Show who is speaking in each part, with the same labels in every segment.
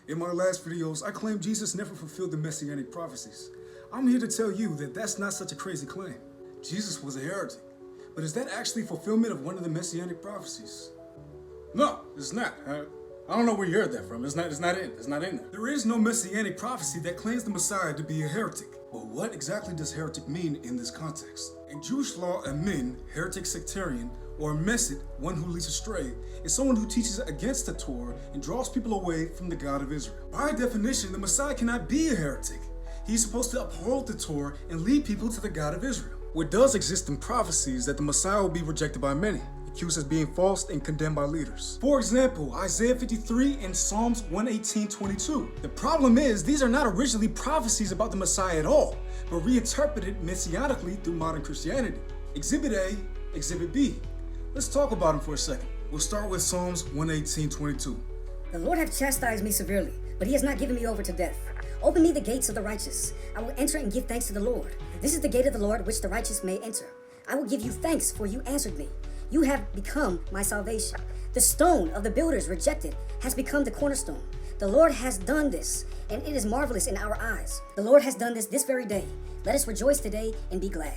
Speaker 1: In my last videos, I claimed Jesus never fulfilled the messianic prophecies. I'm here to tell you that that's not such a crazy claim. Jesus was a heretic. But is that actually fulfillment of one of the messianic prophecies? No, it's not. I don't know where you heard that from. It's not in there. There is no messianic prophecy that claims the Messiah to be a heretic. But what exactly does heretic mean in this context? In Jewish law, a min, heretic sectarian, or a mesid, one who leads astray, is someone who teaches against the Torah and draws people away from the God of Israel. By definition, the Messiah cannot be a heretic. He's supposed to uphold the Torah and lead people to the God of Israel. What does exist in prophecy is that the Messiah will be rejected by many, accused as being false and condemned by leaders. For example, Isaiah 53 and Psalms 118:22. The problem is, these are not originally prophecies about the Messiah at all, but reinterpreted messianically through modern Christianity. Exhibit A, Exhibit B. Let's talk about them for a second. We'll start with Psalms 118:22.
Speaker 2: The Lord hath chastised me severely, but he has not given me over to death. Open me the gates of the righteous. I will enter and give thanks to the Lord. This is the gate of the Lord which the righteous may enter. I will give you thanks, for you answered me. You have become my salvation. The stone of the builders rejected has become the cornerstone. The Lord has done this, and it is marvelous in our eyes. The Lord has done this very day. Let us rejoice today and be glad.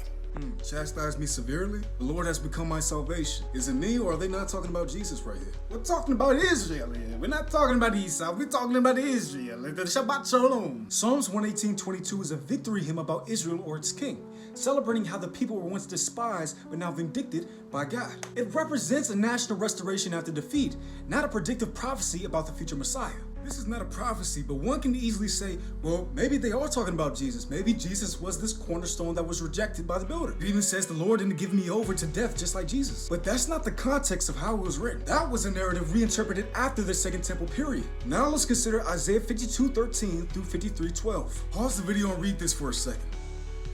Speaker 1: Chastise me severely? The Lord has become my salvation. Is it me, or are they not talking about Jesus right here? We're talking about Israel here. We're not talking about Esau. We're talking about Israel. The Shabbat Shalom. Psalms 118:22 is a victory hymn about Israel or its king, celebrating how the people were once despised but now vindicted by God. It represents a national restoration after defeat, not a predictive prophecy about the future Messiah. This is not a prophecy, but one can easily say, well, maybe they are talking about Jesus. Maybe Jesus was this cornerstone that was rejected by the builder. It even says the Lord didn't give me over to death just like Jesus. But that's not the context of how it was written. That was a narrative reinterpreted after the Second Temple period. Now let's consider Isaiah 52:13 through 53:12. Pause the video and read this for a second.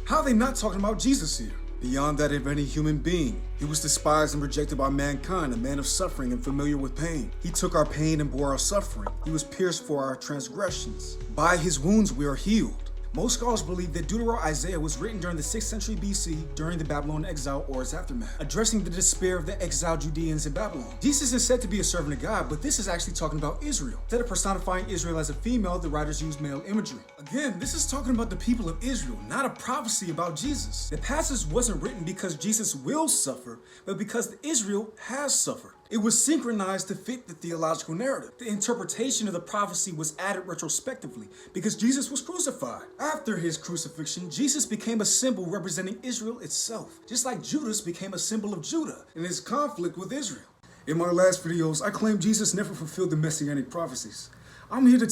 Speaker 1: How are they not talking about Jesus here? Beyond that of any human being, he was despised and rejected by mankind, a man of suffering and familiar with pain. He took our pain and bore our suffering. He was pierced for our transgressions. By his wounds we are healed. Most scholars believe that Deutero-Isaiah was written during the 6th century BC during the Babylonian exile or its aftermath, addressing the despair of the exiled Judeans in Babylon. Jesus is said to be a servant of God, but this is actually talking about Israel. Instead of personifying Israel as a female, the writers used male imagery. Again, this is talking about the people of Israel, not a prophecy about Jesus. The passage wasn't written because Jesus will suffer, but because Israel has suffered. It was synchronized to fit the theological narrative. The interpretation of the prophecy was added retrospectively because Jesus was crucified. After his crucifixion, Jesus became a symbol representing Israel itself, just like Judas became a symbol of Judah in his conflict with Israel. In my last videos, I claimed Jesus never fulfilled the messianic prophecies. I'm here to